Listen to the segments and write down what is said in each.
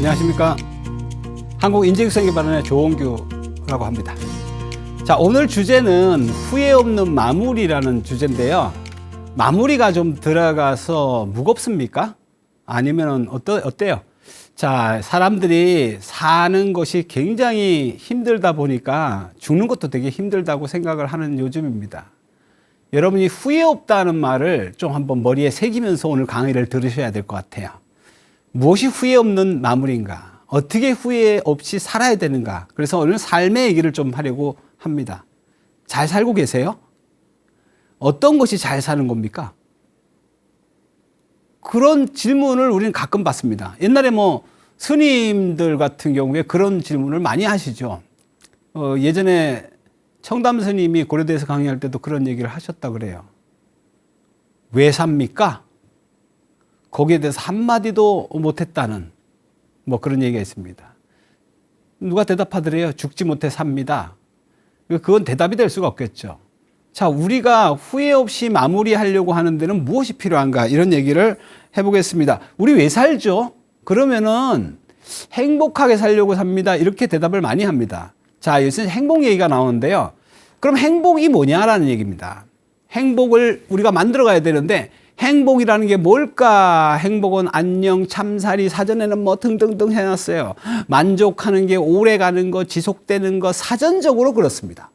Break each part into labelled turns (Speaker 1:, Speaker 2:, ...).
Speaker 1: 안녕하십니까. 한국인재육생개발원의 조홍규라고 합니다. 자, 오늘 주제는 후회 없는 마무리라는 주제인데요. 마무리가 좀 들어가서 무겁습니까? 아니면 어때요? 자, 사람들이 사는 것이 굉장히 힘들다 보니까 죽는 것도 되게 힘들다고 생각을 하는 요즘입니다. 여러분이 후회 없다는 말을 좀 한번 머리에 새기면서 오늘 강의를 들으셔야 될 것 같아요. 무엇이 후회 없는 마무리인가? 어떻게 후회 없이 살아야 되는가? 그래서 오늘 삶의 얘기를 좀 하려고 합니다. 잘 살고 계세요? 어떤 것이 잘 사는 겁니까? 그런 질문을 우리는 가끔 받습니다. 옛날에 스님들 같은 경우에 그런 질문을 많이 하시죠. 예전에 청담 스님이 고려대에서 강의할 때도 그런 얘기를 하셨다 그래요. 왜 삽니까? 거기에 대해서 한마디도 못했다는 그런 얘기가 있습니다. 누가 대답하더래요. 죽지 못해 삽니다. 그건 대답이 될 수가 없겠죠. 자, 우리가 후회 없이 마무리하려고 하는 데는 무엇이 필요한가? 이런 얘기를 해보겠습니다. 우리 왜 살죠? 그러면은 행복하게 살려고 삽니다. 이렇게 대답을 많이 합니다. 자, 요새 행복 얘기가 나오는데요. 그럼 행복이 뭐냐라는 얘기입니다. 행복을 우리가 만들어가야 되는데 행복이라는 게 뭘까? 행복은 안녕, 참사리, 사전에는 등등등 해놨어요. 만족하는 게 오래 가는 거, 지속되는 거, 사전적으로 그렇습니다.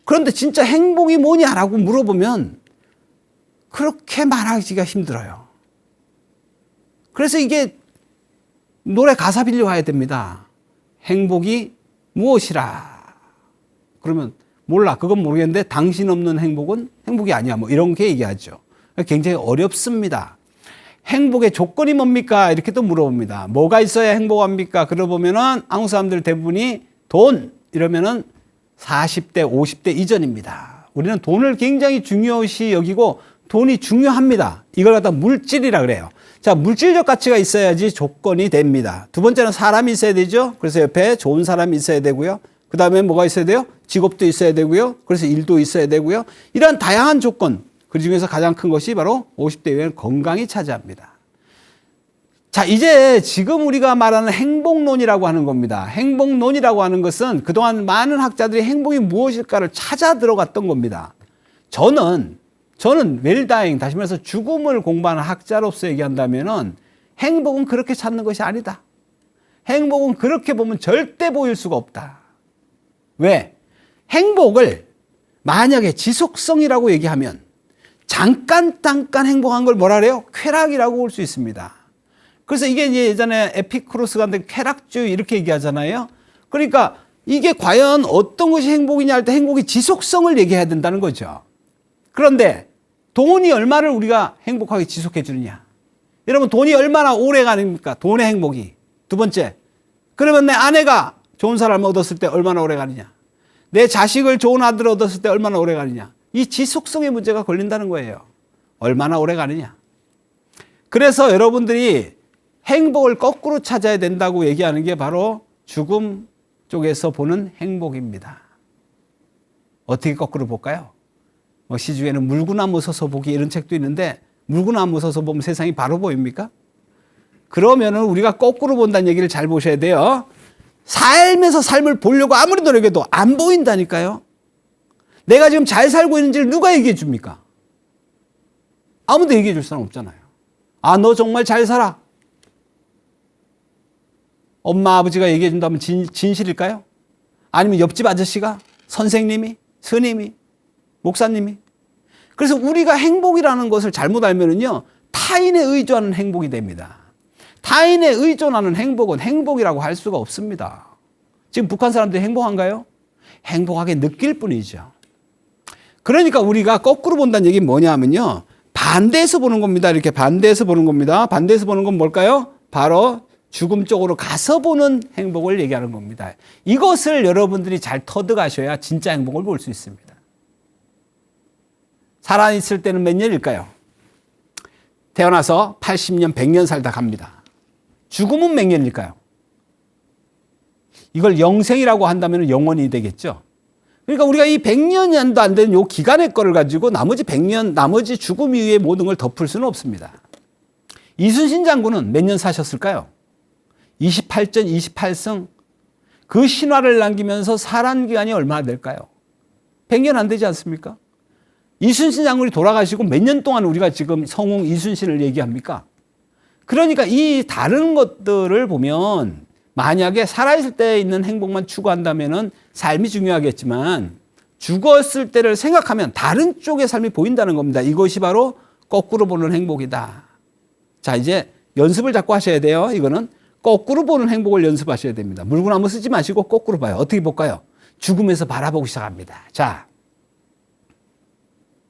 Speaker 1: 그런데 진짜 행복이 뭐냐라고 물어보면 그렇게 말하기가 힘들어요. 그래서 이게 노래 가사 빌려와야 됩니다. 행복이 무엇이라. 그러면 몰라. 그건 모르겠는데 당신 없는 행복은 행복이 아니야. 이런 게 얘기하죠. 굉장히 어렵습니다. 행복의 조건이 뭡니까? 이렇게 또 물어봅니다. 뭐가 있어야 행복합니까? 그러보면은 한국 사람들 대부분이 돈 이러면은 40대, 50대 이전입니다. 우리는 돈을 굉장히 중요시 여기고 돈이 중요합니다. 이걸 갖다 물질이라 그래요. 자, 물질적 가치가 있어야지 조건이 됩니다. 두 번째는 사람이 있어야 되죠. 그래서 옆에 좋은 사람이 있어야 되고요. 그 다음에 뭐가 있어야 돼요? 직업도 있어야 되고요. 그래서 일도 있어야 되고요. 이러한 다양한 조건, 그 중에서 가장 큰 것이 바로 50대 이후에는 건강이 차지합니다. 자, 이제 지금 우리가 말하는 행복론이라고 하는 겁니다. 행복론이라고 하는 것은 그동안 많은 학자들이 행복이 무엇일까를 찾아 들어갔던 겁니다. 저는 웰다잉, 다시 말해서 죽음을 공부하는 학자로서 얘기한다면은 행복은 그렇게 찾는 것이 아니다. 행복은 그렇게 보면 절대 보일 수가 없다. 왜? 행복을 만약에 지속성이라고 얘기하면 잠깐 행복한 걸 뭐라 그래요? 쾌락이라고 볼 수 있습니다. 그래서 이게 이제 예전에 에피쿠로스가 쾌락주의 이렇게 얘기하잖아요. 그러니까 이게 과연 어떤 것이 행복이냐 할 때 행복의 지속성을 얘기해야 된다는 거죠. 그런데 돈이 얼마를 우리가 행복하게 지속해 주느냐. 여러분 돈이 얼마나 오래 가니까 돈의 행복이. 두 번째, 그러면 내 아내가 좋은 사람을 얻었을 때 얼마나 오래 가느냐. 내 자식을 좋은 아들을 얻었을 때 얼마나 오래 가느냐. 이 지속성의 문제가 걸린다는 거예요. 얼마나 오래 가느냐. 그래서 여러분들이 행복을 거꾸로 찾아야 된다고 얘기하는 게 바로 죽음 쪽에서 보는 행복입니다. 어떻게 거꾸로 볼까요? 시주에는 물구나무 서서 보기 이런 책도 있는데 물구나무 서서 보면 세상이 바로 보입니까? 그러면은 우리가 거꾸로 본다는 얘기를 잘 보셔야 돼요. 살면서 삶을 보려고 아무리 노력해도 안 보인다니까요. 내가 지금 잘 살고 있는지를 누가 얘기해 줍니까? 아무도 얘기해 줄 사람 없잖아요. 아, 너 정말 잘 살아. 엄마, 아버지가 얘기해 준다면 진실일까요? 아니면 옆집 아저씨가? 선생님이? 스님이? 목사님이? 그래서 우리가 행복이라는 것을 잘못 알면은요, 타인에 의존하는 행복이 됩니다. 타인에 의존하는 행복은 행복이라고 할 수가 없습니다. 지금 북한 사람들이 행복한가요? 행복하게 느낄 뿐이죠. 그러니까 우리가 거꾸로 본다는 얘기는 뭐냐면요. 반대해서 보는 겁니다. 이렇게 반대해서 보는 겁니다. 반대해서 보는 건 뭘까요? 바로 죽음 쪽으로 가서 보는 행복을 얘기하는 겁니다. 이것을 여러분들이 잘 터득하셔야 진짜 행복을 볼 수 있습니다. 살아있을 때는 몇 년일까요? 태어나서 80년, 100년 살다 갑니다. 죽음은 몇 년일까요? 이걸 영생이라고 한다면 영원히 되겠죠. 그러니까 우리가 이 100년도 안 되는 요 기간의 거를 가지고 나머지 100년, 나머지 죽음 이후의 모든 걸 덮을 수는 없습니다. 이순신 장군은 몇 년 사셨을까요? 28전 28승 그 신화를 남기면서 살아난 기간이 얼마나 될까요? 100년 안 되지 않습니까? 이순신 장군이 돌아가시고 몇 년 동안 우리가 지금 성웅 이순신을 얘기합니까? 그러니까 이 다른 것들을 보면 만약에 살아있을 때 있는 행복만 추구한다면 삶이 중요하겠지만 죽었을 때를 생각하면 다른 쪽의 삶이 보인다는 겁니다. 이것이 바로 거꾸로 보는 행복이다. 자, 이제 연습을 자꾸 하셔야 돼요. 이거는 거꾸로 보는 행복을 연습하셔야 됩니다. 물구나무 쓰지 마시고 거꾸로 봐요. 어떻게 볼까요? 죽음에서 바라보기 시작합니다. 자,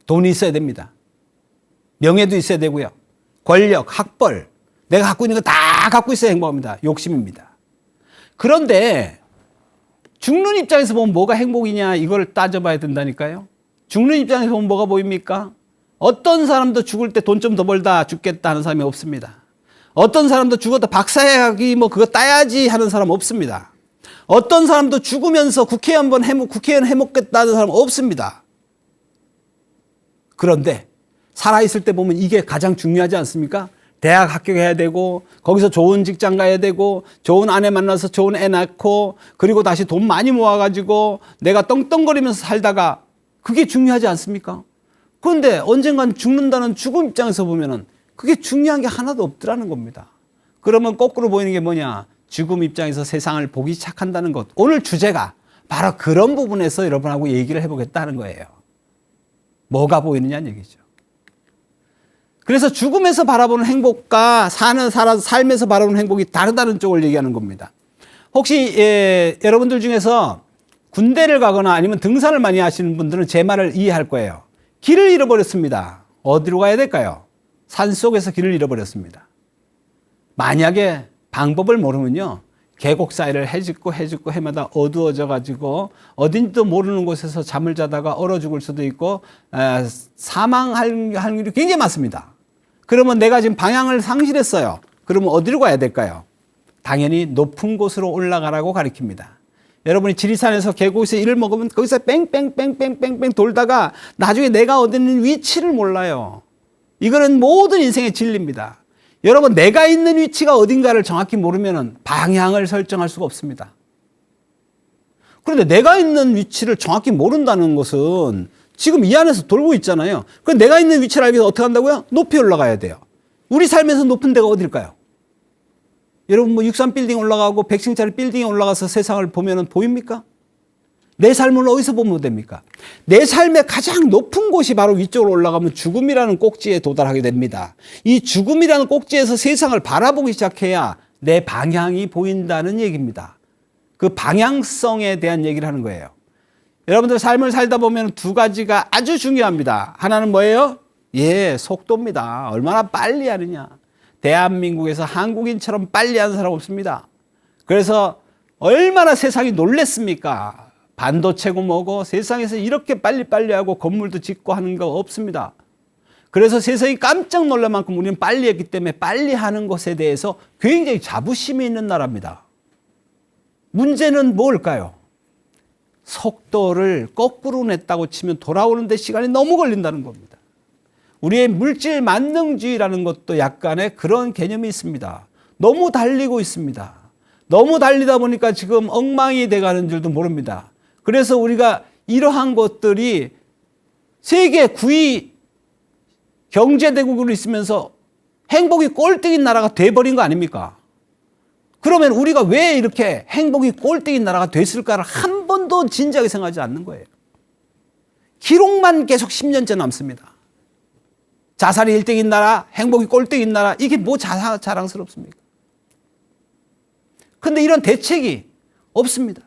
Speaker 1: 돈이 있어야 됩니다. 명예도 있어야 되고요. 권력, 학벌, 내가 갖고 있는 거 다 갖고 있어야 행복합니다. 욕심입니다. 그런데 죽는 입장에서 보면 뭐가 행복이냐 이걸 따져봐야 된다니까요. 죽는 입장에서 보면 뭐가 보입니까? 어떤 사람도 죽을 때 돈 좀 더 벌다 죽겠다 하는 사람이 없습니다. 어떤 사람도 죽었다 박사학위 뭐 그거 따야지 하는 사람 없습니다. 어떤 사람도 죽으면서 국회의원 해먹겠다 하는 사람 없습니다. 그런데 살아있을 때 보면 이게 가장 중요하지 않습니까? 대학 합격해야 되고 거기서 좋은 직장 가야 되고 좋은 아내 만나서 좋은 애 낳고 그리고 다시 돈 많이 모아가지고 내가 떵떵거리면서 살다가 그게 중요하지 않습니까? 그런데 언젠간 죽는다는 죽음 입장에서 보면은 그게 중요한 게 하나도 없더라는 겁니다. 그러면 거꾸로 보이는 게 뭐냐? 죽음 입장에서 세상을 보기 시작한다는 것. 오늘 주제가 바로 그런 부분에서 여러분하고 얘기를 해보겠다는 거예요. 뭐가 보이느냐는 얘기죠. 그래서 죽음에서 바라보는 행복과 삶에서 바라보는 행복이 다르다는 쪽을 얘기하는 겁니다. 혹시 여러분들 중에서 군대를 가거나 아니면 등산을 많이 하시는 분들은 제 말을 이해할 거예요. 길을 잃어버렸습니다. 어디로 가야 될까요? 산속에서 길을 잃어버렸습니다. 만약에 방법을 모르면요. 계곡 사이를 헤집고 해마다 어두워져 가지고 어딘지도 모르는 곳에서 잠을 자다가 얼어 죽을 수도 있고 사망할 확률이 굉장히 많습니다. 그러면 내가 지금 방향을 상실했어요. 그러면 어디로 가야 될까요? 당연히 높은 곳으로 올라가라고 가르칩니다. 여러분이 지리산에서 계곡에서 일을 먹으면 거기서 뺑뺑뺑뺑뺑뺑 돌다가 나중에 내가 어디 있는 위치를 몰라요. 이거는 모든 인생의 진리입니다. 여러분 내가 있는 위치가 어딘가를 정확히 모르면 방향을 설정할 수가 없습니다. 그런데 내가 있는 위치를 정확히 모른다는 것은 지금 이 안에서 돌고 있잖아요. 그럼 내가 있는 위치를 알기 위해서 어떻게 한다고요? 높이 올라가야 돼요. 우리 삶에서 높은 데가 어딜까요? 여러분 뭐 63빌딩 올라가고 100층짜리 빌딩에 올라가서 세상을 보면 보입니까? 내 삶을 어디서 보면 됩니까? 내 삶의 가장 높은 곳이 바로 위쪽으로 올라가면 죽음이라는 꼭지에 도달하게 됩니다. 이 죽음이라는 꼭지에서 세상을 바라보기 시작해야 내 방향이 보인다는 얘기입니다. 그 방향성에 대한 얘기를 하는 거예요. 여러분들 삶을 살다 보면 두 가지가 아주 중요합니다. 하나는 뭐예요? 속도입니다. 얼마나 빨리 하느냐. 대한민국에서 한국인처럼 빨리 하는 사람 없습니다. 그래서 얼마나 세상이 놀랬습니까? 반도체고 뭐고 세상에서 이렇게 빨리 하고 건물도 짓고 하는 거 없습니다. 그래서 세상이 깜짝 놀랄 만큼 우리는 빨리 했기 때문에 빨리 하는 것에 대해서 굉장히 자부심이 있는 나라입니다. 문제는 뭘까요? 속도를 거꾸로 냈다고 치면 돌아오는데 시간이 너무 걸린다는 겁니다. 우리의 물질 만능주의라는 것도 약간의 그런 개념이 있습니다. 너무 달리고 있습니다. 너무 달리다 보니까 지금 엉망이 돼가는 줄도 모릅니다. 그래서 우리가 이러한 것들이 세계 9위 경제대국으로 있으면서 행복이 꼴등인 나라가 돼버린 거 아닙니까? 그러면 우리가 왜 이렇게 행복이 꼴등인 나라가 됐을까를 한 번도 진지하게 생각하지 않는 거예요. 기록만 계속 10년째 남습니다. 자살이 1등인 나라, 행복이 꼴등인 나라, 이게 뭐 자랑스럽습니까? 그런데 이런 대책이 없습니다.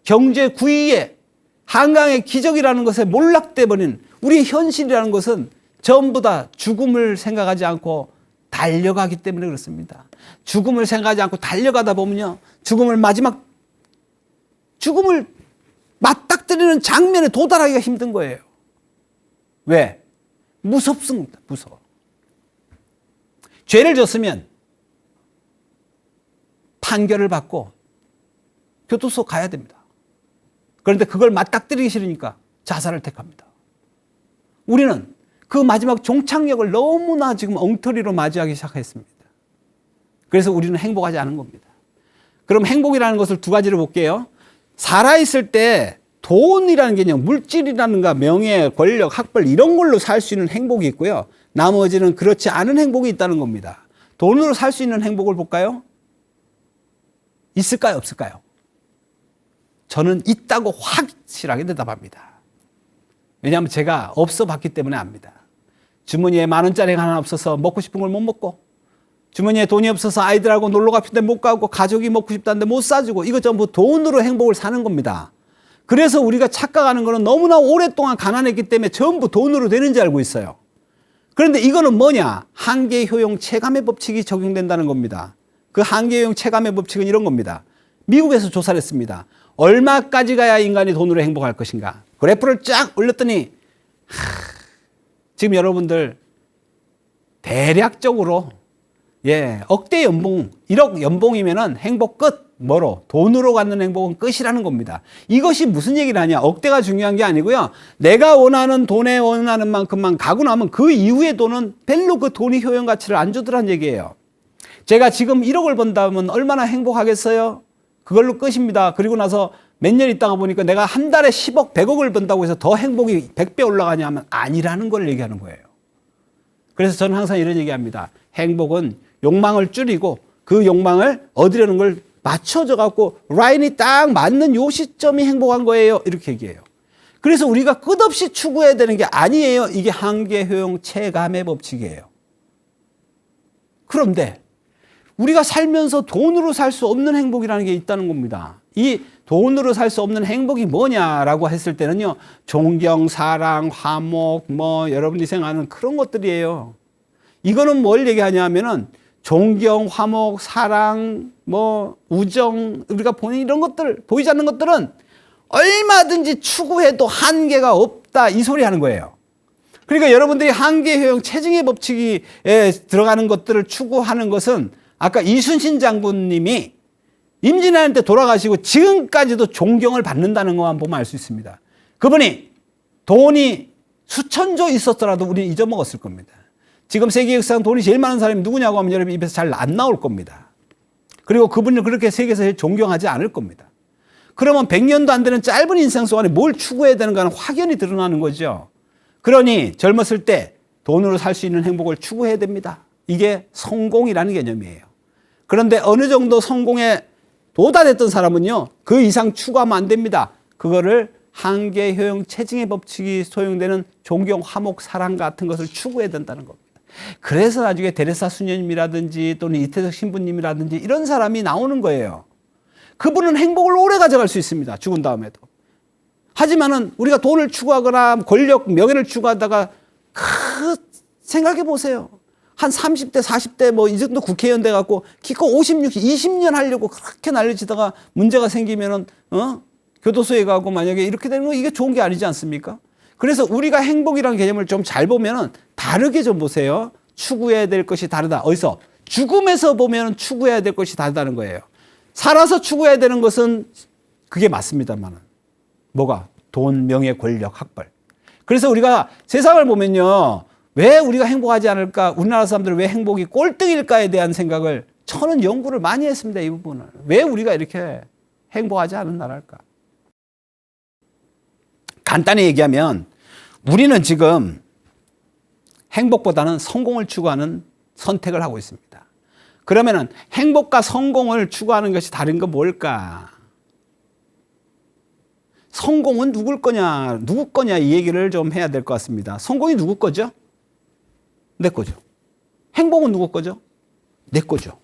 Speaker 1: 경제 9위에 한강의 기적이라는 것에 몰락돼버린 우리의 현실이라는 것은 전부 다 죽음을 생각하지 않고 달려가기 때문에 그렇습니다. 죽음을 생각하지 않고 달려가다 보면요. 죽음을 맞닥뜨리는 장면에 도달하기가 힘든 거예요. 왜? 무섭습니다. 무서워. 죄를 졌으면 판결을 받고 교도소 가야 됩니다. 그런데 그걸 맞닥뜨리기 싫으니까 자살을 택합니다. 우리는 그 마지막 종착역을 너무나 지금 엉터리로 맞이하기 시작했습니다. 그래서 우리는 행복하지 않은 겁니다. 그럼 행복이라는 것을 두 가지로 볼게요. 살아있을 때 돈이라는 개념, 물질이라는가 명예, 권력, 학벌 이런 걸로 살 수 있는 행복이 있고요. 나머지는 그렇지 않은 행복이 있다는 겁니다. 돈으로 살 수 있는 행복을 볼까요? 있을까요? 없을까요? 저는 있다고 확실하게 대답합니다. 왜냐하면 제가 없어 봤기 때문에 압니다. 주머니에 10,000원짜리가 하나 없어서 먹고 싶은 걸 못 먹고, 주머니에 돈이 없어서 아이들하고 놀러 가는데 못 가고, 가족이 먹고 싶다는데 못 사주고, 이거 전부 돈으로 행복을 사는 겁니다. 그래서 우리가 착각하는 거는 너무나 오랫동안 가난했기 때문에 전부 돈으로 되는지 알고 있어요. 그런데 이거는 뭐냐? 한계 효용 체감의 법칙이 적용된다는 겁니다. 그 한계 효용 체감의 법칙은 이런 겁니다. 미국에서 조사를 했습니다. 얼마까지 가야 인간이 돈으로 행복할 것인가? 그래프를 쫙 올렸더니 지금 여러분들 대략적으로 억대 연봉, 1억 연봉이면은 행복 끝. 뭐로? 돈으로 갖는 행복은 끝이라는 겁니다. 이것이 무슨 얘기를 하냐? 억대가 중요한 게 아니고요. 내가 원하는 돈에 원하는 만큼만 가고 나면 그 이후의 돈은 별로 그 돈이 효용 가치를 안 주더란 얘기예요. 제가 지금 1억을 번다면 얼마나 행복하겠어요? 그걸로 끝입니다. 그리고 나서 몇 년 있다가 보니까 내가 한 달에 10억, 100억을 번다고 해서 더 행복이 100배 올라가냐 하면 아니라는 걸 얘기하는 거예요. 그래서 저는 항상 이런 얘기합니다. 행복은 욕망을 줄이고 그 욕망을 얻으려는 걸 맞춰져 갖고 라인이 딱 맞는 요 시점이 행복한 거예요. 이렇게 얘기해요. 그래서 우리가 끝없이 추구해야 되는 게 아니에요. 이게 한계 효용 체감의 법칙이에요. 그런데 우리가 살면서 돈으로 살 수 없는 행복이라는 게 있다는 겁니다. 이 돈으로 살 수 없는 행복이 뭐냐라고 했을 때는요. 존경, 사랑, 화목, 여러분이 생각하는 그런 것들이에요. 이거는 뭘 얘기하냐 하면은 존경, 화목, 사랑, 우정, 우리가 보는 이런 것들, 보이지 않는 것들은 얼마든지 추구해도 한계가 없다. 이 소리 하는 거예요. 그러니까 여러분들이 한계 효용 체증의 법칙에 들어가는 것들을 추구하는 것은 아까 이순신 장군님이 임진왜란 때 돌아가시고 지금까지도 존경을 받는다는 것만 보면 알 수 있습니다. 그분이 돈이 수천조 있었더라도 우리는 잊어먹었을 겁니다. 지금 세계 역사상 돈이 제일 많은 사람이 누구냐고 하면 여러분 입에서 잘 안 나올 겁니다. 그리고 그분을 그렇게 세계에서 제일 존경하지 않을 겁니다. 그러면 100년도 안 되는 짧은 인생 동안에 뭘 추구해야 되는가는 확연히 드러나는 거죠. 그러니 젊었을 때 돈으로 살 수 있는 행복을 추구해야 됩니다. 이게 성공이라는 개념이에요. 그런데 어느 정도 성공에 도달했던 사람은요, 그 이상 추구하면 안 됩니다. 그거를 한계 효용 체증의 법칙이 소용되는 존경, 화목, 사랑 같은 것을 추구해야 된다는 겁니다. 그래서 나중에 데레사 수녀님이라든지 또는 이태석 신부님이라든지 이런 사람이 나오는 거예요. 그분은 행복을 오래 가져갈 수 있습니다. 죽은 다음에도. 하지만은 우리가 돈을 추구하거나 권력, 명예를 추구하다가 생각해 보세요. 한 30대, 40대 이 정도 국회의원 돼 갖고 기껏 50, 60, 20년 하려고 그렇게 난리치다가 문제가 생기면은 교도소에 가고 만약에 이렇게 되는 거 이게 좋은 게 아니지 않습니까? 그래서 우리가 행복이라는 개념을 좀 잘 보면은 다르게 좀 보세요. 추구해야 될 것이 다르다. 어디서? 죽음에서 보면 추구해야 될 것이 다르다는 거예요. 살아서 추구해야 되는 것은 그게 맞습니다만은. 뭐가? 돈, 명예, 권력, 학벌. 그래서 우리가 세상을 보면요. 왜 우리가 행복하지 않을까? 우리나라 사람들은 왜 행복이 꼴등일까에 대한 생각을 저는 연구를 많이 했습니다. 이 부분을. 왜 우리가 이렇게 행복하지 않은 나라일까? 간단히 얘기하면 우리는 지금 행복보다는 성공을 추구하는 선택을 하고 있습니다. 그러면은 행복과 성공을 추구하는 것이 다른 건 뭘까? 성공은 누구 거냐 이 얘기를 좀 해야 될 것 같습니다. 성공이 누구 거죠? 내 거죠. 행복은 누구 거죠? 내 거죠.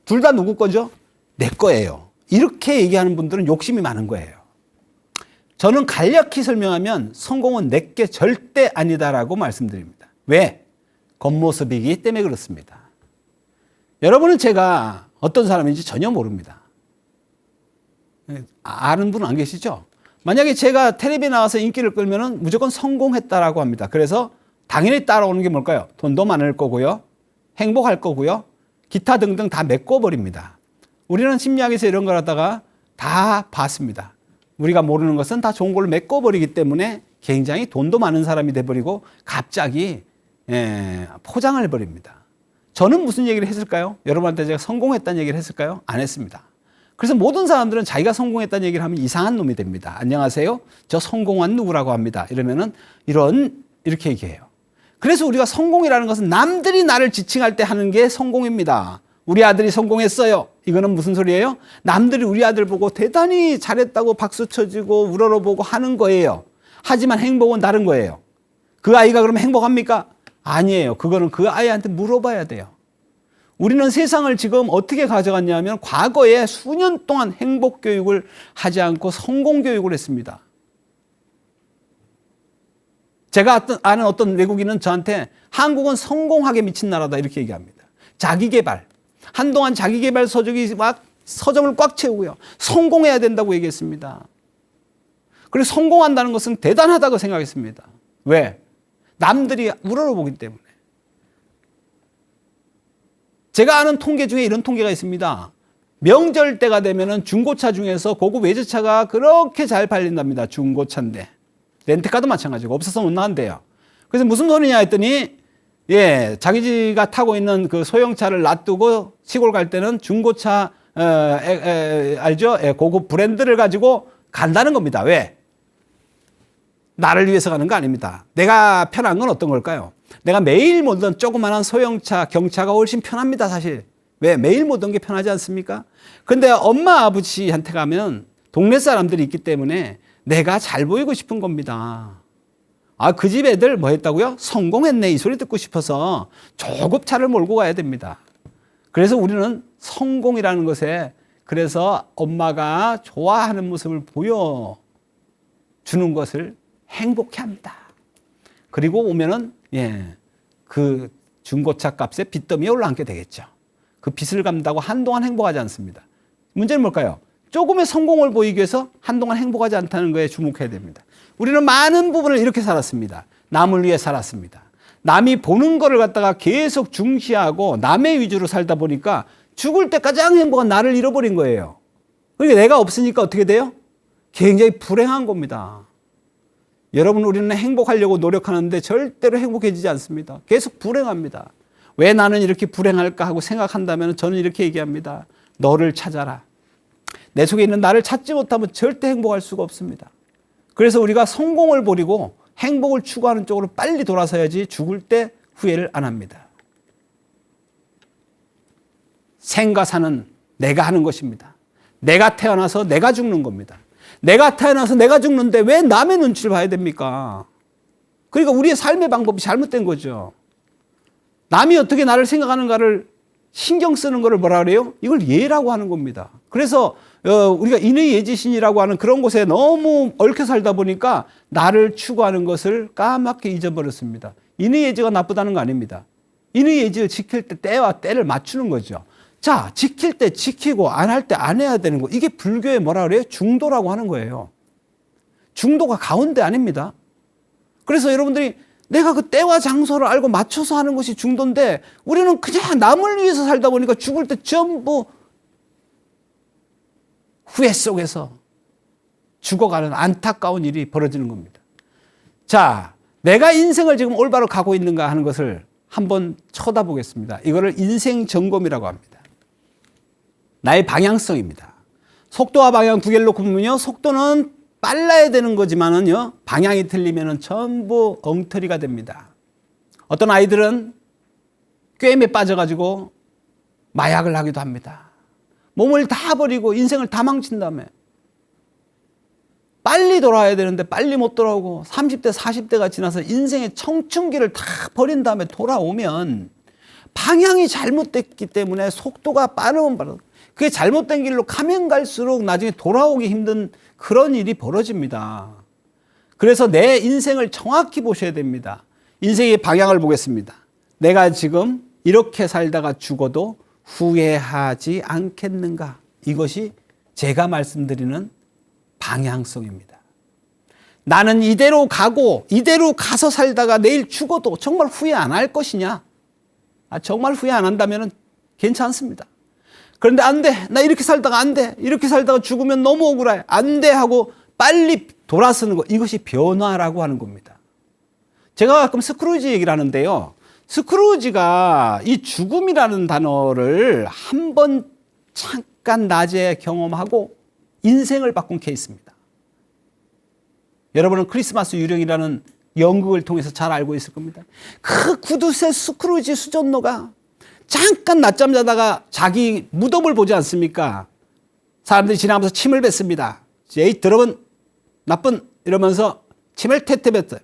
Speaker 1: 둘 다 누구 거죠? 내 거예요. 이렇게 얘기하는 분들은 욕심이 많은 거예요. 저는 간략히 설명하면 성공은 내게 절대 아니다라고 말씀드립니다. 왜? 겉모습이기 때문에 그렇습니다. 여러분은 제가 어떤 사람인지 전혀 모릅니다. 아는 분은 안 계시죠? 만약에 제가 텔레비에 나와서 인기를 끌면은 무조건 성공했다라고 합니다. 그래서 당연히 따라오는 게 뭘까요? 돈도 많을 거고요. 행복할 거고요. 기타 등등 다 메꿔버립니다. 우리는 심리학에서 이런 걸 하다가 다 봤습니다. 우리가 모르는 것은 다 좋은 걸로 메꿔버리기 때문에 굉장히 돈도 많은 사람이 돼버리고 갑자기 포장을 해버립니다. 저는 무슨 얘기를 했을까요? 여러분한테 제가 성공했다는 얘기를 했을까요? 안 했습니다. 그래서 모든 사람들은 자기가 성공했다는 얘기를 하면 이상한 놈이 됩니다. 안녕하세요. 저 성공한 누구라고 합니다. 이러면은 이렇게 얘기해요. 그래서 우리가 성공이라는 것은 남들이 나를 지칭할 때 하는 게 성공입니다. 우리 아들이 성공했어요. 이거는 무슨 소리예요? 남들이 우리 아들 보고 대단히 잘했다고 박수 쳐주고 우러러보고 하는 거예요. 하지만 행복은 다른 거예요. 그 아이가 그러면 행복합니까? 아니에요. 그거는 그 아이한테 물어봐야 돼요. 우리는 세상을 지금 어떻게 가져갔냐면 과거에 수년 동안 행복 교육을 하지 않고 성공 교육을 했습니다. 제가 아는 어떤 외국인은 저한테 한국은 성공하게 미친 나라다 이렇게 얘기합니다. 자기개발. 한동안 자기개발 서점을 꽉 채우고요. 성공해야 된다고 얘기했습니다. 그리고 성공한다는 것은 대단하다고 생각했습니다. 왜? 남들이 우러러보기 때문에. 제가 아는 통계 중에 이런 통계가 있습니다. 명절 때가 되면은 중고차 중에서 고급 외제차가 그렇게 잘 팔린답니다. 중고차인데. 렌트카도 마찬가지고 없어서 못 나간대요. 그래서 무슨 소리냐 했더니 자기가 타고 있는 그 소형차를 놔두고 시골 갈 때는 중고차 알죠? 고급 브랜드를 가지고 간다는 겁니다. 왜? 나를 위해서 가는 거 아닙니다. 내가 편한 건 어떤 걸까요? 내가 매일 모던 조그마한 소형차, 경차가 훨씬 편합니다, 사실. 왜? 매일 모던 게 편하지 않습니까? 근데 엄마, 아버지한테 가면 동네 사람들이 있기 때문에 내가 잘 보이고 싶은 겁니다. 아, 그 집 애들 뭐 했다고요? 성공했네. 이 소리 듣고 싶어서 조급차를 몰고 가야 됩니다. 그래서 우리는 성공이라는 것에 그래서 엄마가 좋아하는 모습을 보여주는 것을 행복해 합니다. 그리고 오면은, 그 중고차 값에 빚더미에 올라앉게 되겠죠. 그 빚을 갚는다고 한동안 행복하지 않습니다. 문제는 뭘까요? 조금의 성공을 보이기 위해서 한동안 행복하지 않다는 거에 주목해야 됩니다. 우리는 많은 부분을 이렇게 살았습니다. 남을 위해 살았습니다. 남이 보는 거를 갖다가 계속 중시하고 남의 위주로 살다 보니까 죽을 때 가장 행복한 나를 잃어버린 거예요. 그러니까 내가 없으니까 어떻게 돼요? 굉장히 불행한 겁니다. 여러분, 우리는 행복하려고 노력하는데 절대로 행복해지지 않습니다. 계속 불행합니다. 왜 나는 이렇게 불행할까 하고 생각한다면 저는 이렇게 얘기합니다. 너를 찾아라. 내 속에 있는 나를 찾지 못하면 절대 행복할 수가 없습니다. 그래서 우리가 성공을 버리고 행복을 추구하는 쪽으로 빨리 돌아서야지 죽을 때 후회를 안 합니다. 생과 사는 내가 하는 것입니다. 내가 태어나서 내가 죽는 겁니다. 내가 태어나서 내가 죽는데 왜 남의 눈치를 봐야 됩니까? 그러니까 우리의 삶의 방법이 잘못된 거죠. 남이 어떻게 나를 생각하는가를 신경 쓰는 거를 뭐라 그래요? 이걸 예라고 하는 겁니다. 그래서 우리가 인의 예지신이라고 하는 그런 곳에 너무 얽혀 살다 보니까 나를 추구하는 것을 까맣게 잊어버렸습니다. 인의 예지가 나쁘다는 거 아닙니다. 인의 예지를 지킬 때 때와 때를 맞추는 거죠. 자, 지킬 때 지키고 안 할 때 안 해야 되는 거. 이게 불교의 뭐라 그래요? 중도라고 하는 거예요. 중도가 가운데 아닙니다. 그래서 여러분들이 내가 그 때와 장소를 알고 맞춰서 하는 것이 중도인데 우리는 그냥 남을 위해서 살다 보니까 죽을 때 전부 후회 속에서 죽어가는 안타까운 일이 벌어지는 겁니다. 자, 내가 인생을 지금 올바로 가고 있는가 하는 것을 한번 쳐다보겠습니다. 이거를 인생 점검이라고 합니다. 나의 방향성입니다. 속도와 방향 두 개를 놓고 보면요. 속도는 빨라야 되는 거지만은요. 방향이 틀리면은 전부 엉터리가 됩니다. 어떤 아이들은 꿰매 빠져가지고 마약을 하기도 합니다. 몸을 다 버리고 인생을 다 망친 다음에 빨리 돌아와야 되는데 빨리 못 돌아오고 30대, 40대가 지나서 인생의 청춘기를 다 버린 다음에 돌아오면 방향이 잘못됐기 때문에 속도가 빠르면 빠르고 그게 잘못된 길로 가면 갈수록 나중에 돌아오기 힘든 그런 일이 벌어집니다. 그래서 내 인생을 정확히 보셔야 됩니다. 인생의 방향을 보겠습니다. 내가 지금 이렇게 살다가 죽어도 후회하지 않겠는가? 이것이 제가 말씀드리는 방향성입니다. 나는 이대로 가고 이대로 가서 살다가 내일 죽어도 정말 후회 안 할 것이냐? 정말 후회 안 한다면 괜찮습니다. 그런데 안 돼. 나 이렇게 살다가 안 돼. 이렇게 살다가 죽으면 너무 억울해. 안 돼 하고 빨리 돌아서는 것. 이것이 변화라고 하는 겁니다. 제가 가끔 스크루지 얘기를 하는데요. 스크루지가 이 죽음이라는 단어를 한번 잠깐 잠깐 낮에 경험하고 인생을 바꾼 케이스입니다. 여러분은 크리스마스 유령이라는 연극을 통해서 잘 알고 있을 겁니다. 그 구두쇠 스크루지 수전노가 잠깐 낮잠 자다가 자기 무덤을 보지 않습니까? 사람들이 지나가면서 침을 뱉습니다. 에이, 더러운 나쁜 이러면서 침을 태태뱉어요.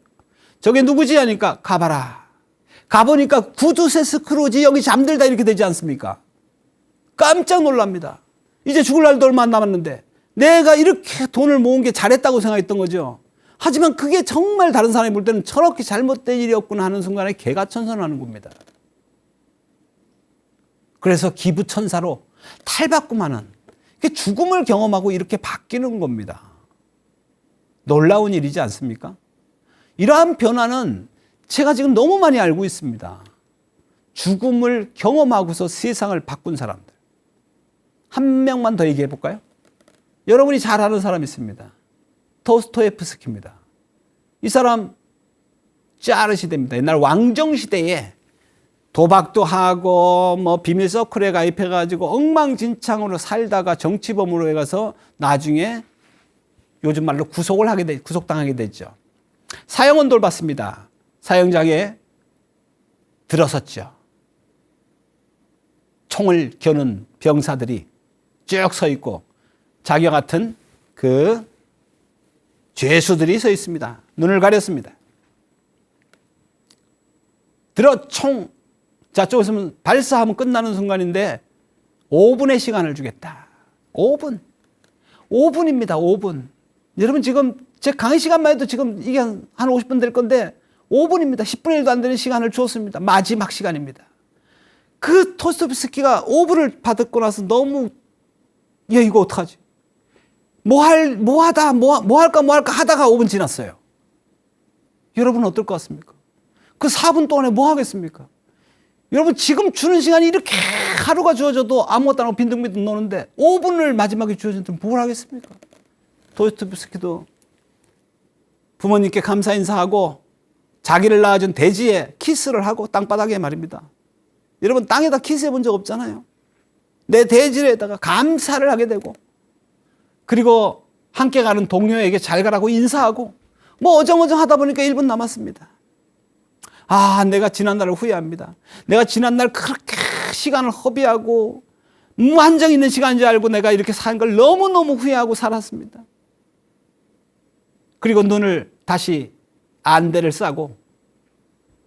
Speaker 1: 저게 누구지 하니까 가봐라. 가보니까 구두쇠 스크루지 여기 잠들다 이렇게 되지 않습니까? 깜짝 놀랍니다. 이제 죽을 날도 얼마 안 남았는데 내가 이렇게 돈을 모은 게 잘했다고 생각했던 거죠. 하지만 그게 정말 다른 사람이 볼 때는 저렇게 잘못된 일이었구나 하는 순간에 개가천선하는 겁니다. 그래서 기부천사로 탈바꿈하는 죽음을 경험하고 이렇게 바뀌는 겁니다. 놀라운 일이지 않습니까? 이러한 변화는 제가 지금 너무 많이 알고 있습니다. 죽음을 경험하고서 세상을 바꾼 사람들. 한 명만 더 얘기해 볼까요? 여러분이 잘 아는 사람이 있습니다. 도스토옙스키입니다. 이 사람 짜르 시대입니다. 옛날 왕정 시대에 도박도 하고 뭐 비밀 서클에 가입해 가지고 엉망진창으로 살다가 정치범으로 해가서 나중에 요즘 말로 구속당하게 됐죠. 사형은 돌봤습니다. 사형장에 들어섰죠. 총을 겨눈 병사들이 쭉 서 있고 자기와 같은 그 죄수들이 서 있습니다. 눈을 가렸습니다. 들어 총. 자, 저기서 발사하면 끝나는 순간인데 5분의 시간을 주겠다. 5분. 5분입니다. 5분. 여러분 지금 제 강의 시간만 해도 지금 이게 한 50분 될 건데 5분입니다. 10분의 1도 안 되는 시간을 주었습니다. 마지막 시간입니다. 그 도스토옙스키가 5분을 받고 나서 너무 야 이거 어떡하지? 뭐 할까 하다가 5분 지났어요. 여러분은 어떨 것 같습니까? 그 4분 동안에 뭐 하겠습니까? 여러분 지금 주는 시간이 이렇게 하루가 주어져도 아무것도 안 하고 빈둥빈둥 노는데 5분을 마지막에 주어진다면 뭘 하겠습니까? 도스토옙스키도 부모님께 감사 인사하고 자기를 낳아준 돼지에 키스를 하고 땅바닥에 말입니다. 여러분 땅에다 키스해 본 적 없잖아요. 내 돼지에다가 감사를 하게 되고 그리고 함께 가는 동료에게 잘 가라고 인사하고 뭐 어정어정 하다 보니까 1분 남았습니다. 아, 내가 지난날을 후회합니다. 내가 지난날 그렇게 시간을 허비하고 무한정 있는 시간인 줄 알고 내가 이렇게 사는 걸 너무너무 후회하고 살았습니다. 그리고 눈을 다시 안대를 싸고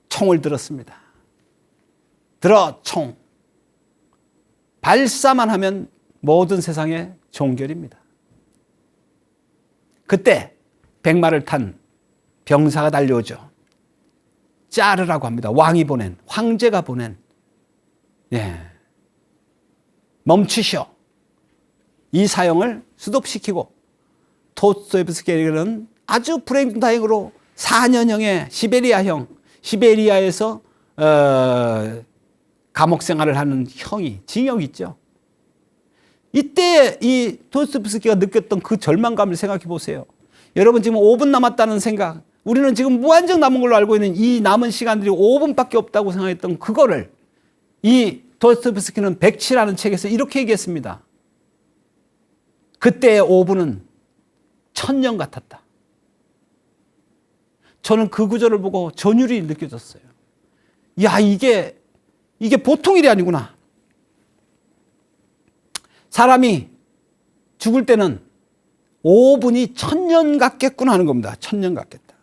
Speaker 1: 총을 들었습니다. 들어 총. 발사만 하면 모든 세상의 종결입니다. 그때 백마를 탄 병사가 달려오죠. 짜르라고 합니다. 왕이 보낸, 황제가 보낸. 예. 멈추시오. 이 사형을 스톱시키고 도스토옙스키에게는 아주 불행다행으로 4년형의 시베리아형, 시베리아에서 감옥 생활을 하는 형이, 징역이 있죠. 이때 이 도스토옙스키가 느꼈던 그 절망감을 생각해 보세요. 여러분 지금 5분 남았다는 생각, 우리는 지금 무한정 남은 걸로 알고 있는 이 남은 시간들이 5분밖에 없다고 생각했던 그거를 이 도스토옙스키는 백치라는 책에서 이렇게 얘기했습니다. 그때의 5분은 1000년 같았다. 저는 그 구절을 보고 전율이 느껴졌어요. 야, 이게 보통 일이 아니구나. 사람이 죽을 때는 5분이 1000년 같겠구나 하는 겁니다. 1000년 같겠다.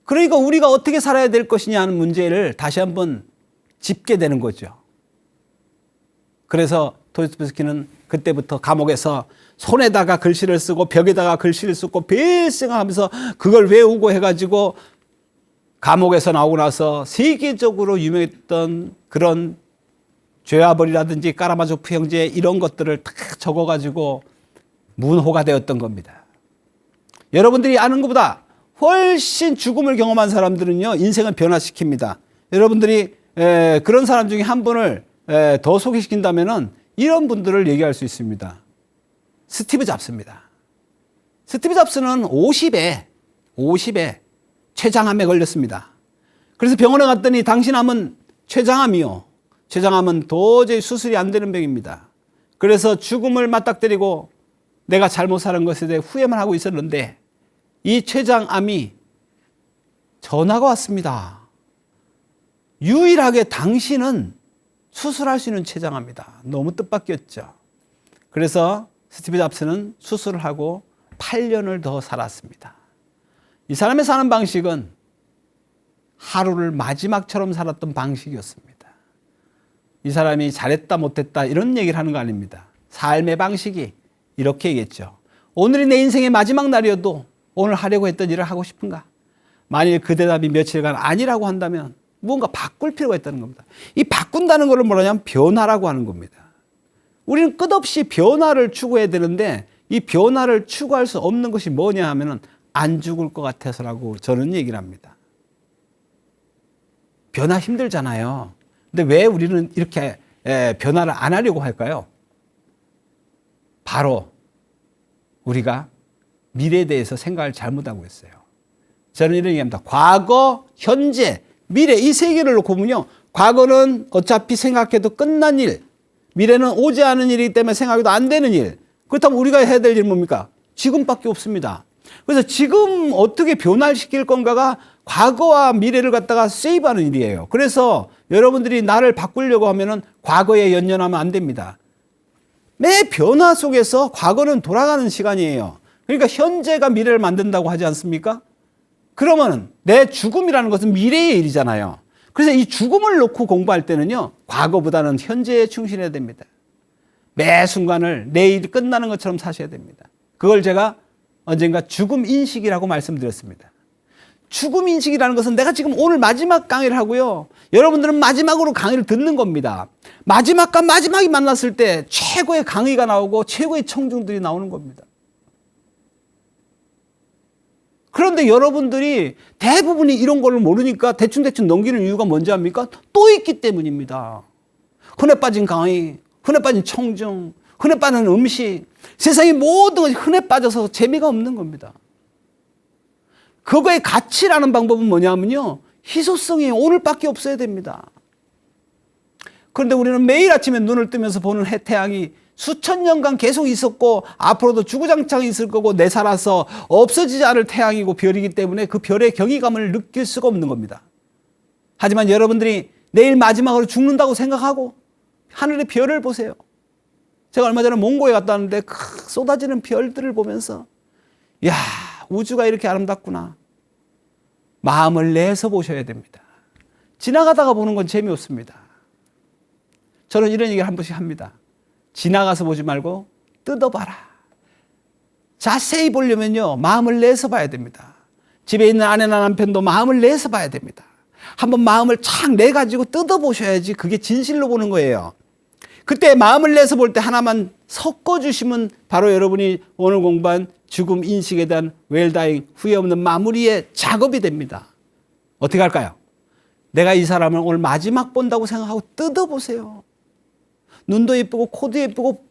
Speaker 1: 그러니까 우리가 어떻게 살아야 될 것이냐 하는 문제를 다시 한번 짚게 되는 거죠. 그래서 도스토옙스키는 그때부터 감옥에서 손에다가 글씨를 쓰고 벽에다가 글씨를 쓰고 빌승하면서 그걸 외우고 해가지고 감옥에서 나오고 나서 세계적으로 유명했던 그런 죄와벌이라든지 까라마조프 형제 이런 것들을 다 적어가지고 문호가 되었던 겁니다. 여러분들이 아는 것보다 훨씬 죽음을 경험한 사람들은요, 인생을 변화시킵니다. 여러분들이 그런 사람 중에 한 분을 더 소개시킨다면은 이런 분들을 얘기할 수 있습니다. 스티브 잡스입니다. 스티브 잡스는 50에 췌장암에 걸렸습니다. 그래서 병원에 갔더니 당신 암은 췌장암이요. 췌장암은 도저히 수술이 안 되는 병입니다. 그래서 죽음을 맞닥뜨리고 내가 잘못 사는 것에 대해 후회만 하고 있었는데 이 췌장암이 전화가 왔습니다. 유일하게 당신은 수술할 수 있는 췌장암이다. 너무 뜻밖이었죠. 그래서 스티브 잡스는 수술을 하고 8년을 더 살았습니다. 이 사람의 사는 방식은 하루를 마지막처럼 살았던 방식이었습니다. 이 사람이 잘했다 못했다 이런 얘기를 하는 거 아닙니다. 삶의 방식이 이렇게 얘기했죠. 오늘이 내 인생의 마지막 날이어도 오늘 하려고 했던 일을 하고 싶은가? 만일 그 대답이 며칠간 아니라고 한다면 무언가 바꿀 필요가 있다는 겁니다. 이 바꾼다는 것을 뭐냐면 변화라고 하는 겁니다. 우리는 끝없이 변화를 추구해야 되는데 이 변화를 추구할 수 없는 것이 뭐냐 하면은 안 죽을 것 같아서라고 저는 얘기를 합니다. 변화 힘들잖아요. 근데 왜 우리는 이렇게 변화를 안 하려고 할까요? 바로 우리가 미래에 대해서 생각을 잘못하고 있어요. 저는 이런 얘기합니다. 과거, 현재, 미래 이 세 개를 놓고 보면요. 과거는 어차피 생각해도 끝난 일, 미래는 오지 않은 일이기 때문에 생각해도 안 되는 일. 그렇다면 우리가 해야 될 일은 뭡니까? 지금밖에 없습니다. 그래서 지금 어떻게 변화시킬 건가가 과거와 미래를 갖다가 세이브하는 일이에요. 그래서 여러분들이 나를 바꾸려고 하면은 과거에 연연하면 안 됩니다. 매 변화 속에서 과거는 돌아가는 시간이에요. 그러니까 현재가 미래를 만든다고 하지 않습니까? 그러면 내 죽음이라는 것은 미래의 일이잖아요. 그래서 이 죽음을 놓고 공부할 때는요, 과거보다는 현재에 충실해야 됩니다. 매 순간을 내일 끝나는 것처럼 사셔야 됩니다. 그걸 제가 언젠가 죽음 인식이라고 말씀드렸습니다. 죽음 인식이라는 것은 내가 지금 오늘 마지막 강의를 하고요. 여러분들은 마지막으로 강의를 듣는 겁니다. 마지막과 마지막이 만났을 때 최고의 강의가 나오고 최고의 청중들이 나오는 겁니다. 그런데 여러분들이 대부분이 이런 걸 모르니까 대충대충 넘기는 이유가 뭔지 압니까? 또 있기 때문입니다. 흔해 빠진 강의, 흔해 빠진 청중, 흔해 빠진 음식, 세상의 모든 것이 흔해 빠져서 재미가 없는 겁니다. 그거의 가치라는 방법은 뭐냐면요, 희소성이 오늘밖에 없어야 됩니다. 그런데 우리는 매일 아침에 눈을 뜨면서 보는 태양이 수천 년간 계속 있었고 앞으로도 주구장창 있을 거고 내 살아서 없어지지 않을 태양이고 별이기 때문에 그 별의 경이감을 느낄 수가 없는 겁니다. 하지만 여러분들이 내일 마지막으로 죽는다고 생각하고 하늘의 별을 보세요. 제가 얼마 전에 몽고에 갔다 왔는데 쏟아지는 별들을 보면서 이야, 우주가 이렇게 아름답구나. 마음을 내서 보셔야 됩니다. 지나가다가 보는 건 재미없습니다. 저는 이런 얘기를 한 번씩 합니다. 지나가서 보지 말고 뜯어봐라. 자세히 보려면요, 마음을 내서 봐야 됩니다. 집에 있는 아내나 남편도 마음을 내서 봐야 됩니다. 한번 마음을 착 내가지고 뜯어보셔야지 그게 진실로 보는 거예요. 그때 마음을 내서 볼 때 하나만 섞어주시면 바로 여러분이 오늘 공부한 죽음 인식에 대한 웰다잉, 후회 없는 마무리의 작업이 됩니다. 어떻게 할까요? 내가 이 사람을 오늘 마지막 본다고 생각하고 뜯어보세요. 눈도 예쁘고 코도 예쁘고,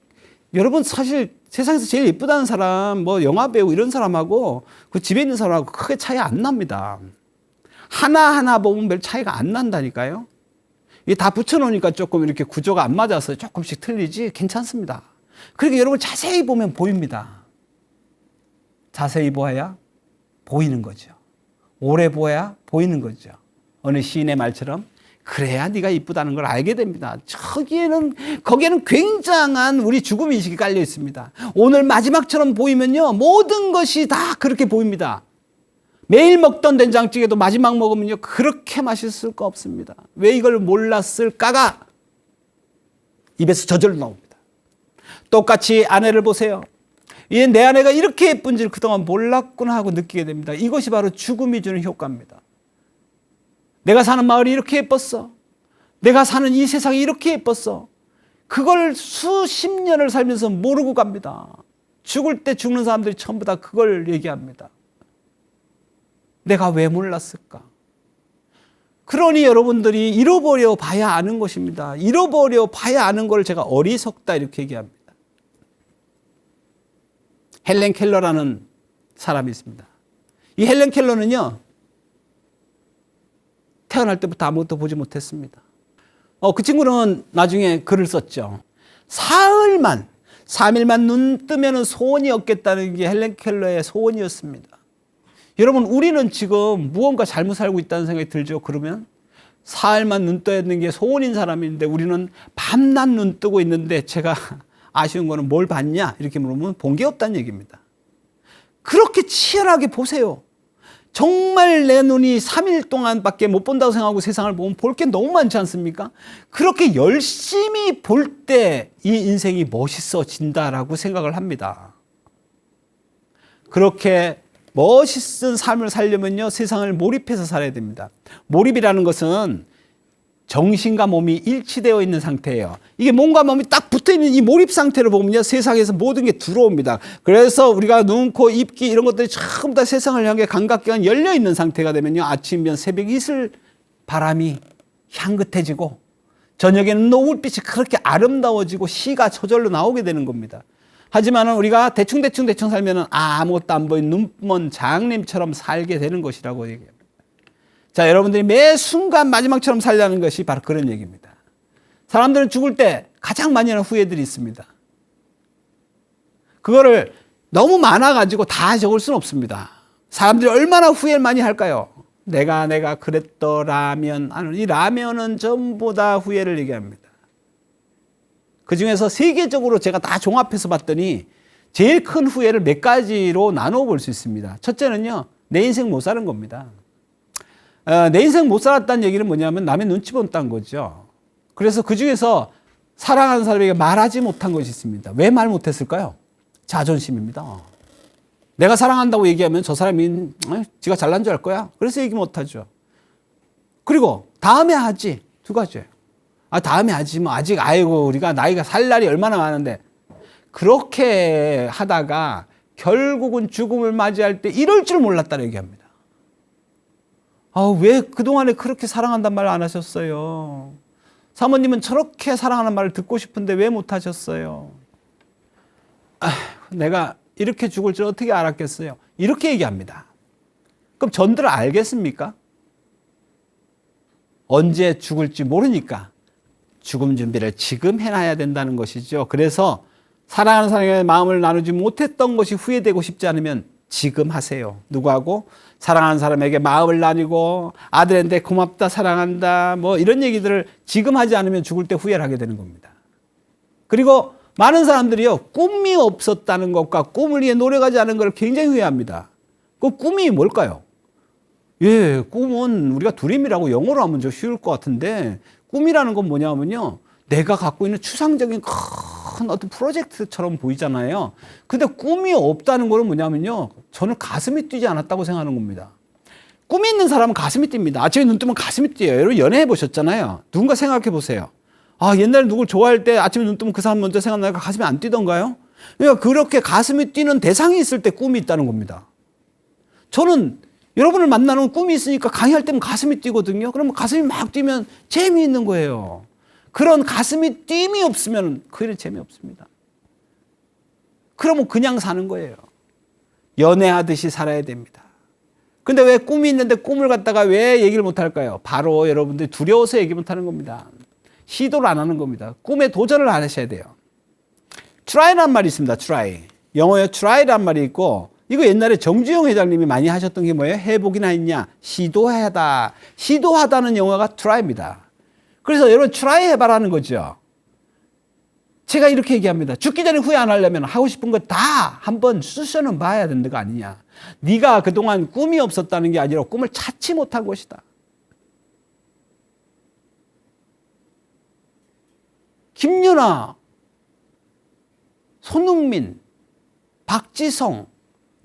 Speaker 1: 여러분 사실 세상에서 제일 예쁘다는 사람, 뭐 영화배우 이런 사람하고 그 집에 있는 사람하고 크게 차이 안 납니다. 하나하나 보면 별 차이가 안 난다니까요. 이게 다 붙여놓으니까 조금 이렇게 구조가 안 맞아서 조금씩 틀리지 괜찮습니다. 그러니까 여러분 자세히 보면 보입니다. 자세히 보아야 보이는 거죠. 오래 보아야 보이는 거죠. 어느 시인의 말처럼 그래야 네가 이쁘다는 걸 알게 됩니다. 거기에는 굉장한 우리 죽음 인식이 깔려 있습니다. 오늘 마지막처럼 보이면요, 모든 것이 다 그렇게 보입니다. 매일 먹던 된장찌개도 마지막 먹으면요, 그렇게 맛있을 거 없습니다. 왜 이걸 몰랐을까가 입에서 저절로 나옵니다. 똑같이 아내를 보세요. 얘 내 아내가 이렇게 예쁜지를 그동안 몰랐구나 하고 느끼게 됩니다. 이것이 바로 죽음이 주는 효과입니다. 내가 사는 마을이 이렇게 예뻤어. 내가 사는 이 세상이 이렇게 예뻤어. 그걸 수십 년을 살면서 모르고 갑니다. 죽을 때 죽는 사람들이 전부 다 그걸 얘기합니다. 내가 왜 몰랐을까? 그러니 여러분들이 잃어버려 봐야 아는 것입니다. 잃어버려 봐야 아는 걸 제가 어리석다 이렇게 얘기합니다. 헬렌 켈러라는 사람이 있습니다. 이 헬렌 켈러는요, 태어날 때부터 아무것도 보지 못했습니다. 그 친구는 나중에 글을 썼죠. 사흘만, 3일만 눈 뜨면 소원이 없겠다는 게 헬렌 켈러의 소원이었습니다. 여러분, 우리는 지금 무언가 잘못 살고 있다는 생각이 들죠. 그러면 사흘만 눈 떠야 되는 게 소원인 사람인데 우리는 밤낮 눈 뜨고 있는데, 제가 아쉬운 거는 뭘 봤냐 이렇게 물으면 본 게 없다는 얘기입니다. 그렇게 치열하게 보세요. 정말 내 눈이 3일 동안밖에 못 본다고 생각하고 세상을 보면 볼 게 너무 많지 않습니까? 그렇게 열심히 볼 때 이 인생이 멋있어진다라고 생각을 합니다. 그렇게 멋있은 삶을 살려면요, 세상을 몰입해서 살아야 됩니다. 몰입이라는 것은 정신과 몸이 일치되어 있는 상태예요. 이게 몸과 몸이 딱 붙어 있는 이 몰입 상태를 보면요, 세상에서 모든 게 들어옵니다. 그래서 우리가 눈, 코, 입기 이런 것들이 전부 다 세상을 향해 감각기관 열려 있는 상태가 되면요, 아침이면 새벽 이슬 바람이 향긋해지고 저녁에는 노을빛이 그렇게 아름다워지고 시가 저절로 나오게 되는 겁니다. 하지만 우리가 대충 살면 아무것도 안 보이는 눈먼 장님처럼 살게 되는 것이라고 얘기합니다. 자, 여러분들이 매 순간 마지막처럼 살려는 것이 바로 그런 얘기입니다. 사람들은 죽을 때 가장 많이 하는 후회들이 있습니다. 그거를 너무 많아가지고 다 적을 수는 없습니다. 사람들이 얼마나 후회를 많이 할까요? 내가 그랬더라면, 아니, 이 라면은 전부 다 후회를 얘기합니다. 그 중에서 세계적으로 제가 다 종합해서 봤더니 제일 큰 후회를 몇 가지로 나누어 볼 수 있습니다. 첫째는요, 내 인생 못 사는 겁니다. 내 인생 못 살았다는 얘기는 뭐냐면 남의 눈치 본다는 거죠. 그래서 그 중에서 사랑하는 사람에게 말하지 못한 것이 있습니다. 왜 말 못했을까요? 자존심입니다. 내가 사랑한다고 얘기하면 저 사람이 지가 잘난 줄 알 거야. 그래서 얘기 못하죠. 그리고 다음에 하지. 두 가지예요. 다음에 하지 뭐, 아직 아이고 우리가 나이가 살 날이 얼마나 많은데. 그렇게 하다가 결국은 죽음을 맞이할 때 이럴 줄 몰랐다고 얘기합니다. 왜 그동안에 그렇게 사랑한단 말 안 하셨어요? 사모님은 저렇게 사랑하는 말을 듣고 싶은데 왜 못 하셨어요? 내가 이렇게 죽을 줄 어떻게 알았겠어요? 이렇게 얘기합니다. 그럼 전들 알겠습니까? 언제 죽을지 모르니까 죽음 준비를 지금 해놔야 된다는 것이죠. 그래서 사랑하는 사람에게 마음을 나누지 못했던 것이 후회되고 싶지 않으면 지금 하세요. 누구하고? 사랑하는 사람에게 마음을 나누고 아들한테 고맙다, 사랑한다, 뭐 이런 얘기들을 지금 하지 않으면 죽을 때 후회를 하게 되는 겁니다. 그리고 많은 사람들이요, 꿈이 없었다는 것과 꿈을 위해 노력하지 않은 걸 굉장히 후회합니다. 그 꿈이 뭘까요? 꿈은 우리가 드림이라고 영어로 하면 좀 쉬울 것 같은데, 꿈이라는 건 뭐냐면요, 내가 갖고 있는 추상적인 큰 어떤 프로젝트처럼 보이잖아요. 근데 꿈이 없다는 거는 뭐냐면요, 저는 가슴이 뛰지 않았다고 생각하는 겁니다. 꿈이 있는 사람은 가슴이 뜁니다. 아침에 눈 뜨면 가슴이 뛰어요. 여러분 연애해 보셨잖아요. 누군가 생각해 보세요. 옛날에 누굴 좋아할 때 아침에 눈 뜨면 그 사람 먼저 생각나니까 가슴이 안 뛰던가요? 그러니까 그렇게 가슴이 뛰는 대상이 있을 때 꿈이 있다는 겁니다. 저는 여러분을 만나는 꿈이 있으니까 강의할 때면 가슴이 뛰거든요. 그러면 가슴이 막 뛰면 재미있는 거예요. 그런 가슴이 뜀이 없으면 그 일은 재미없습니다. 그러면 그냥 사는 거예요. 연애하듯이 살아야 됩니다. 근데 왜 꿈이 있는데 꿈을 갖다가 왜 얘기를 못 할까요? 바로 여러분들이 두려워서 얘기 못 하는 겁니다. 시도를 안 하는 겁니다. 꿈에 도전을 안 하셔야 돼요. try란 말이 있습니다. try. 영어에 try란 말이 있고, 이거 옛날에 정주영 회장님이 많이 하셨던 게 뭐예요? 해보기나 했냐? 시도하다. 시도하다는 영어가 try입니다. 그래서 여러분 try 해봐라는 거죠. 제가 이렇게 얘기합니다. 죽기 전에 후회 안 하려면 하고 싶은 거 다 한번 쑤셔는 봐야 되는 거 아니냐. 네가 그동안 꿈이 없었다는 게 아니라 꿈을 찾지 못한 것이다. 김연아, 손흥민, 박지성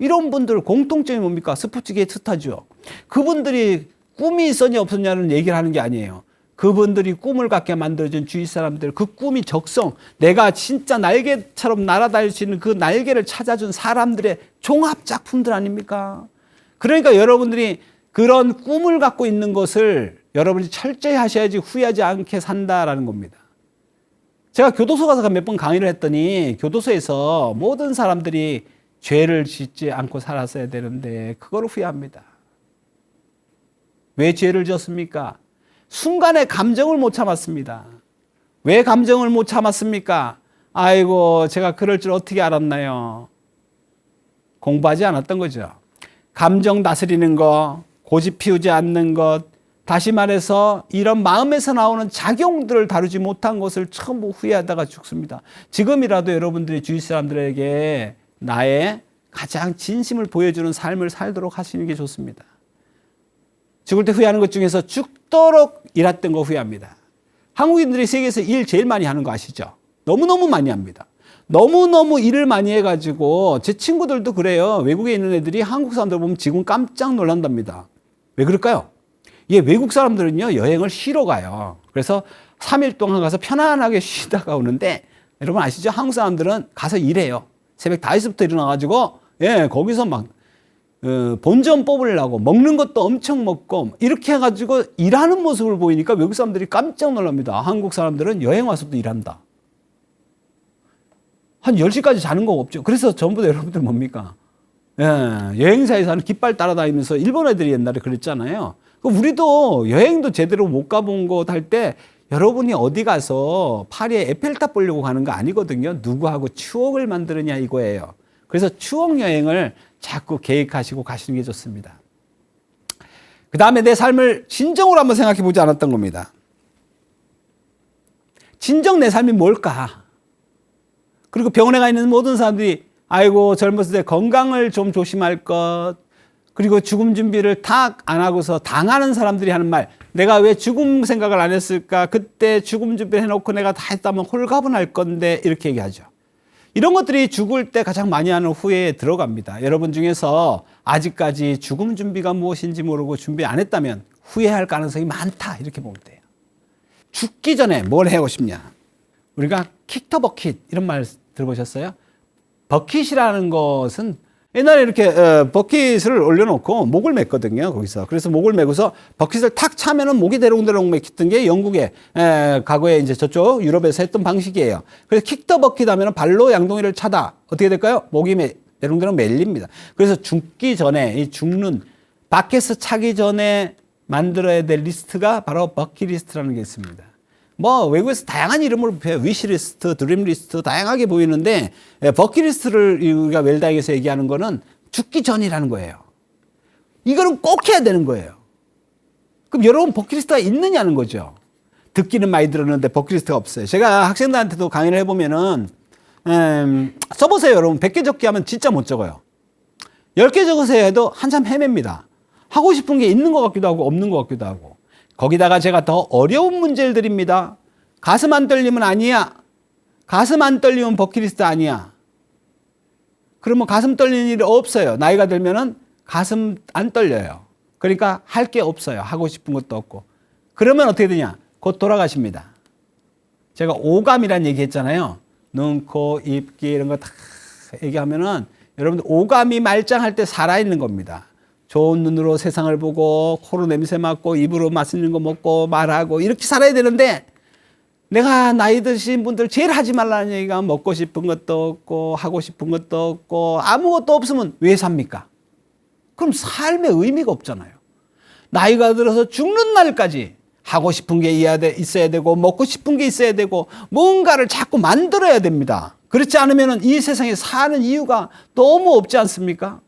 Speaker 1: 이런 분들 공통점이 뭡니까? 스포츠계의 스타죠. 그분들이 꿈이 있었냐 없었냐는 얘기를 하는 게 아니에요. 그분들이 꿈을 갖게 만들어준 주위 사람들, 그 꿈이 적성, 내가 진짜 날개처럼 날아다닐 수 있는 그 날개를 찾아준 사람들의 종합작품들 아닙니까? 그러니까 여러분들이 그런 꿈을 갖고 있는 것을 여러분이 철저히 하셔야지 후회하지 않게 산다라는 겁니다. 제가 교도소 가서 몇 번 강의를 했더니 교도소에서 모든 사람들이 죄를 짓지 않고 살았어야 되는데 그걸 후회합니다. 왜 죄를 지었습니까? 순간의 감정을 못 참았습니다. 왜 감정을 못 참았습니까? 아이고, 제가 그럴 줄 어떻게 알았나요? 공부하지 않았던 거죠. 감정 다스리는 거, 고집 피우지 않는 것, 다시 말해서 이런 마음에서 나오는 작용들을 다루지 못한 것을 전부 후회하다가 죽습니다. 지금이라도 여러분들이 주위 사람들에게 나의 가장 진심을 보여주는 삶을 살도록 하시는 게 좋습니다. 죽을 때 후회하는 것 중에서 죽도록 일했던 거 후회합니다. 한국인들이 세계에서 일 제일 많이 하는 거 아시죠? 너무너무 많이 합니다. 너무너무 일을 많이 해가지고 제 친구들도 그래요. 외국에 있는 애들이 한국 사람들 보면 지금 깜짝 놀란답니다. 왜 그럴까요? 외국 사람들은요, 여행을 쉬러 가요. 그래서 3일 동안 가서 편안하게 쉬다가 오는데, 여러분 아시죠? 한국 사람들은 가서 일해요. 새벽 5시부터 일어나가지고, 거기서 막, 본전 뽑으려고 먹는 것도 엄청 먹고, 이렇게 해가지고 일하는 모습을 보이니까 외국 사람들이 깜짝 놀랍니다. 한국 사람들은 여행 와서도 일한다. 한 10시까지 자는 거 없죠. 그래서 전부 다 여러분들 뭡니까? 여행사에서 하는 깃발 따라다니면서 일본 애들이 옛날에 그랬잖아요. 우리도 여행도 제대로 못 가본 곳 할 때 여러분이 어디 가서 파리에 에펠탑 보려고 가는 거 아니거든요. 누구하고 추억을 만드느냐 이거예요. 그래서 추억 여행을 자꾸 계획하시고 가시는 게 좋습니다. 그 다음에 내 삶을 진정으로 한번 생각해 보지 않았던 겁니다. 진정 내 삶이 뭘까? 그리고 병원에 가 있는 모든 사람들이 아이고 젊었을 때 건강을 좀 조심할 것, 그리고 죽음 준비를 다 안 하고서 당하는 사람들이 하는 말, 내가 왜 죽음 생각을 안 했을까? 그때 죽음 준비를 해놓고 내가 다 했다면 홀가분할 건데, 이렇게 얘기하죠. 이런 것들이 죽을 때 가장 많이 하는 후회에 들어갑니다. 여러분 중에서 아직까지 죽음 준비가 무엇인지 모르고 준비 안 했다면 후회할 가능성이 많다, 이렇게 보면 돼요. 죽기 전에 뭘 해오고 싶냐? 우리가 킥 더 버킷 이런 말 들어보셨어요? 버킷이라는 것은 옛날에 이렇게 버킷을 올려놓고 목을 맸거든요, 거기서. 그래서 목을 메고서 버킷을 탁 차면은 목이 대롱대롱 맥혔던 게 영국의 과거에 이제 저쪽 유럽에서 했던 방식이에요. 그래서 킥 더 버킷 하면은 발로 양동이를 차다. 어떻게 될까요? 목이 대롱대롱 밀립니다. 그래서 죽기 전에, 이 죽는, 바켓을 차기 전에 만들어야 될 리스트가 바로 버킷리스트라는 게 있습니다. 뭐 외국에서 다양한 이름으로 위시리스트, 드림리스트 다양하게 보이는데 버킷리스트를 우리가 웰다이에서 얘기하는 거는 죽기 전이라는 거예요. 이거는 꼭 해야 되는 거예요. 그럼 여러분 버킷리스트가 있느냐는 거죠. 듣기는 많이 들었는데 버킷리스트가 없어요. 제가 학생들한테도 강의를 해보면은 써보세요. 여러분 100개 적기 하면 진짜 못 적어요. 10개 적으세요 해도 한참 헤맵니다. 하고 싶은 게 있는 것 같기도 하고 없는 것 같기도 하고. 거기다가 제가 더 어려운 문제를 드립니다. 가슴 안 떨리면 아니야. 가슴 안 떨리면 버킷리스트 아니야. 그러면 가슴 떨리는 일이 없어요. 나이가 들면은 가슴 안 떨려요. 그러니까 할 게 없어요. 하고 싶은 것도 없고. 그러면 어떻게 되냐? 곧 돌아가십니다. 제가 오감이란 얘기 했잖아요. 눈, 코, 입, 귀 이런 거 다 얘기하면은 여러분들 오감이 말짱할 때 살아있는 겁니다. 좋은 눈으로 세상을 보고 코로 냄새 맡고 입으로 맛있는 거 먹고 말하고 이렇게 살아야 되는데, 내가 나이 드신 분들 제일 하지 말라는 얘기가 먹고 싶은 것도 없고 하고 싶은 것도 없고 아무것도 없으면 왜 삽니까? 그럼 삶의 의미가 없잖아요. 나이가 들어서 죽는 날까지 하고 싶은 게 있어야 되고 먹고 싶은 게 있어야 되고 뭔가를 자꾸 만들어야 됩니다. 그렇지 않으면 이 세상에 사는 이유가 너무 없지 않습니까?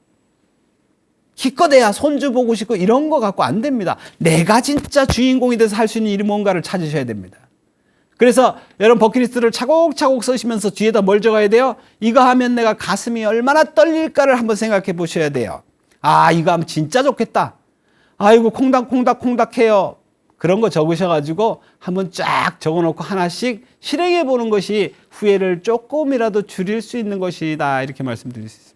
Speaker 1: 기껏해야 손주 보고 싶고 이런 거 갖고 안 됩니다. 내가 진짜 주인공이 돼서 할 수 있는 일이 뭔가를 찾으셔야 됩니다. 그래서 여러분 버킷리스트를 차곡차곡 쓰시면서 뒤에다 뭘 적어야 돼요? 이거 하면 내가 가슴이 얼마나 떨릴까를 한번 생각해 보셔야 돼요. 아, 이거 하면 진짜 좋겠다. 아이고 콩닥콩닥콩닥해요. 그런 거 적으셔가지고 한번 쫙 적어놓고 하나씩 실행해 보는 것이 후회를 조금이라도 줄일 수 있는 것이다, 이렇게 말씀드릴 수 있습니다.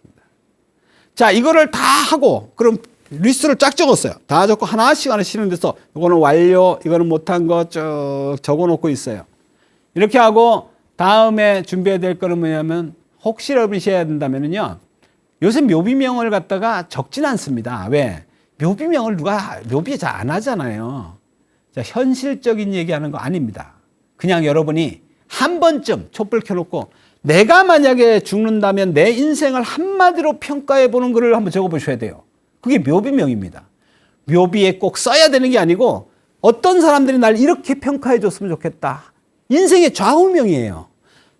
Speaker 1: 자, 이거를 다 하고 그럼 리스트를 쫙 적었어요. 다 적고 하나씩 하는 데서 이거는 완료, 이거는 못한 거 쭉 적어놓고 있어요. 이렇게 하고 다음에 준비해야 될 거는 뭐냐면, 혹시 여러분이 해야 된다면요, 요새 묘비명을 갖다가 적진 않습니다. 왜? 묘비명을 누가 묘비 잘 안 하잖아요. 자, 현실적인 얘기하는 거 아닙니다. 그냥 여러분이 한 번쯤 촛불 켜놓고 내가 만약에 죽는다면 내 인생을 한마디로 평가해 보는 글을 한번 적어 보셔야 돼요. 그게 묘비명입니다. 묘비에 꼭 써야 되는 게 아니고 어떤 사람들이 날 이렇게 평가해 줬으면 좋겠다. 인생의 좌우명이에요.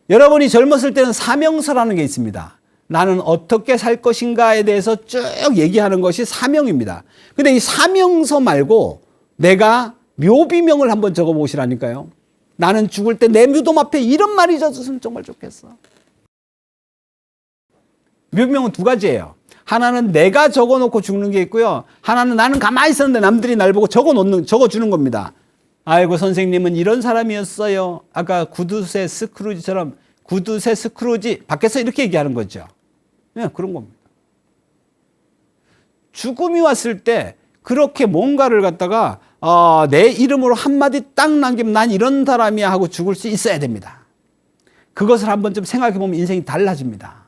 Speaker 1: 여러분이 젊었을 때는 사명서라는 게 있습니다. 나는 어떻게 살 것인가에 대해서 쭉 얘기하는 것이 사명입니다. 근데 이 사명서 말고 내가 묘비명을 한번 적어보시라니까요. 나는 죽을 때 내 무덤 앞에 이런 말이 졌으면 정말 좋겠어. 묘비명은 두 가지예요. 하나는 내가 적어놓고 죽는 게 있고요. 하나는 나는 가만히 있었는데 남들이 날 보고 적어주는 겁니다. 아이고 선생님은 이런 사람이었어요. 아까 구두쇠 스크루지처럼 구두쇠 스크루지 밖에서 이렇게 얘기하는 거죠. 네, 그런 겁니다. 죽음이 왔을 때 그렇게 뭔가를 갖다가 내 이름으로 한마디 딱 남기면 난 이런 사람이야 하고 죽을 수 있어야 됩니다. 그것을 한번 좀 생각해 보면 인생이 달라집니다.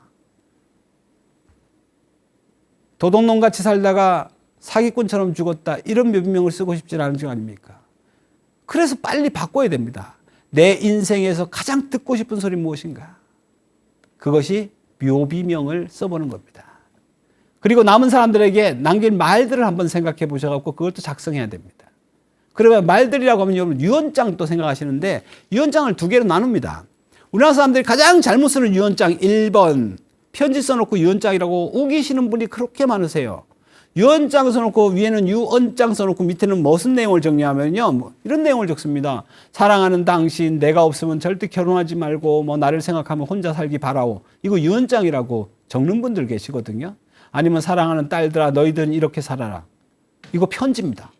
Speaker 1: 도둑놈같이 살다가 사기꾼처럼 죽었다. 이런 묘비명을 쓰고 싶지 않은 거 아닙니까? 그래서 빨리 바꿔야 됩니다. 내 인생에서 가장 듣고 싶은 소리 무엇인가? 그것이 묘비명을 써보는 겁니다. 그리고 남은 사람들에게 남긴 말들을 한번 생각해 보셔서 그것도 작성해야 됩니다. 그러면 말들이라고 하면 여러분 유언장 또 생각하시는데 유언장을 두 개로 나눕니다. 우리나라 사람들이 가장 잘못 쓰는 유언장 1번 편지 써놓고 유언장이라고 우기시는 분이 그렇게 많으세요. 유언장 써놓고 위에는 유언장 써놓고 밑에는 무슨 내용을 정리하면요. 이런 내용을 적습니다. 사랑하는 당신 내가 없으면 절대 결혼하지 말고 나를 생각하면 혼자 살기 바라오. 이거 유언장이라고 적는 분들 계시거든요. 아니면 사랑하는 딸들아 너희들은 이렇게 살아라. 이거 편지입니다.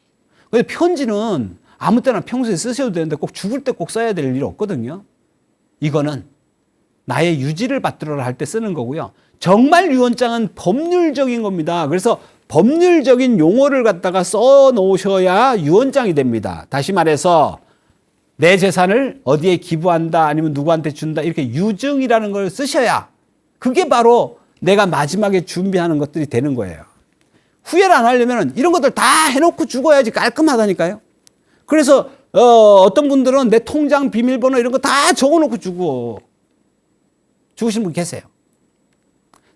Speaker 1: 근데 편지는 아무 때나 평소에 쓰셔도 되는데 꼭 죽을 때 꼭 써야 될 일 없거든요. 이거는 나의 유지를 받들어라 할 때 쓰는 거고요. 정말 유언장은 법률적인 겁니다. 그래서 법률적인 용어를 갖다가 써 놓으셔야 유언장이 됩니다. 다시 말해서 내 재산을 어디에 기부한다 아니면 누구한테 준다 이렇게 유증이라는 걸 쓰셔야 그게 바로 내가 마지막에 준비하는 것들이 되는 거예요. 후회를 안 하려면 이런 것들 다 해놓고 죽어야지 깔끔하다니까요. 그래서 어떤 분들은 내 통장 비밀번호 이런 거 다 적어놓고 죽으신 분 계세요.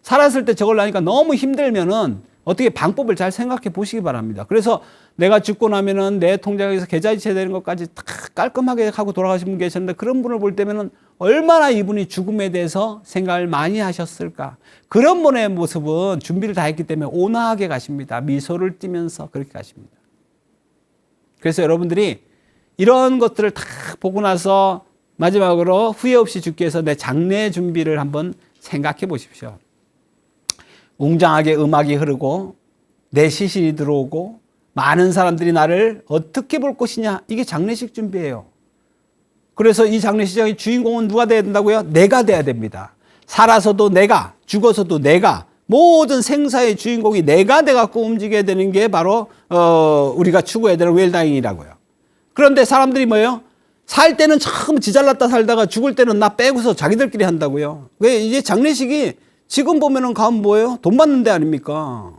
Speaker 1: 살았을 때 적으려니까 너무 힘들면은 어떻게 방법을 잘 생각해 보시기 바랍니다. 그래서 내가 죽고 나면은 내 통장에서 계좌이체 되는 것까지 다 깔끔하게 하고 돌아가신 분 계셨는데 그런 분을 볼 때면은 얼마나 이분이 죽음에 대해서 생각을 많이 하셨을까. 그런 분의 모습은 준비를 다 했기 때문에 온화하게 가십니다. 미소를 띠면서 그렇게 가십니다. 그래서 여러분들이 이런 것들을 다 보고 나서 마지막으로 후회 없이 죽기 위해서 내 장례 준비를 한번 생각해 보십시오. 웅장하게 음악이 흐르고 내 시신이 들어오고 많은 사람들이 나를 어떻게 볼 것이냐. 이게 장례식 준비예요. 그래서 이 장례식장의 주인공은 누가 돼야 된다고요? 내가 돼야 됩니다. 살아서도 내가, 죽어서도 내가, 모든 생사의 주인공이 내가 돼갖고 움직여야 되는 게 바로 우리가 추구해야 되는 웰다잉이라고요. 그런데 사람들이 뭐예요? 살 때는 참 지잘났다 살다가 죽을 때는 나 빼고서 자기들끼리 한다고요. 왜 이제 장례식이 지금 보면은 가면 뭐예요? 돈 받는 데 아닙니까?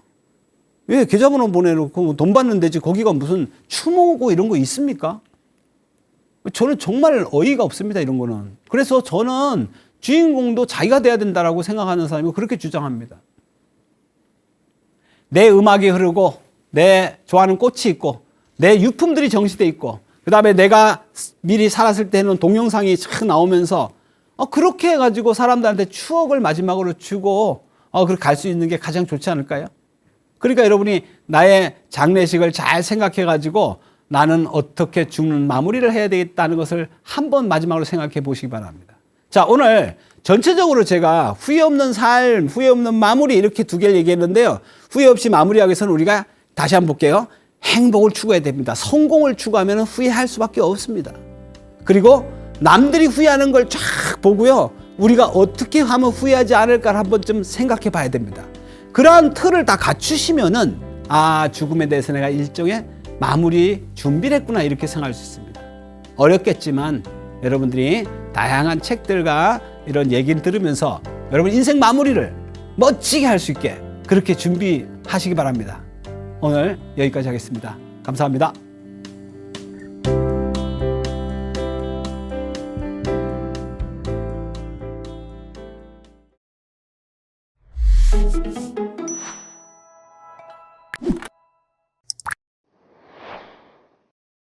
Speaker 1: 왜 계좌번호 보내놓고 돈 받는 데지 거기가 무슨 추모고 이런 거 있습니까? 저는 정말 어이가 없습니다. 이런 거는. 그래서 저는 주인공도 자기가 돼야 된다라고 생각하는 사람이고 그렇게 주장합니다. 내 음악이 흐르고 내 좋아하는 꽃이 있고 내 유품들이 정시돼 있고 그 다음에 내가 미리 살았을 때 해놓은 동영상이 착 나오면서 그렇게 해가지고 사람들한테 추억을 마지막으로 주고 그렇게 갈 수 있는 게 가장 좋지 않을까요? 그러니까 여러분이 나의 장례식을 잘 생각해가지고 나는 어떻게 죽는 마무리를 해야 되겠다는 것을 한번 마지막으로 생각해 보시기 바랍니다. 자, 오늘 전체적으로 제가 후회 없는 삶, 후회 없는 마무리 이렇게 두 개를 얘기했는데요. 후회 없이 마무리하기 위해서는 우리가 다시 한번 볼게요. 행복을 추구해야 됩니다. 성공을 추구하면 후회할 수밖에 없습니다. 그리고 남들이 후회하는 걸 쫙 보고요. 우리가 어떻게 하면 후회하지 않을까를 한번 좀 생각해 봐야 됩니다. 그러한 틀을 다 갖추시면은 죽음에 대해서 내가 일종의 마무리 준비를 했구나 이렇게 생각할 수 있습니다. 어렵겠지만 여러분들이 다양한 책들과 이런 얘기를 들으면서 여러분 인생 마무리를 멋지게 할 수 있게 그렇게 준비하시기 바랍니다. 오늘 여기까지 하겠습니다. 감사합니다.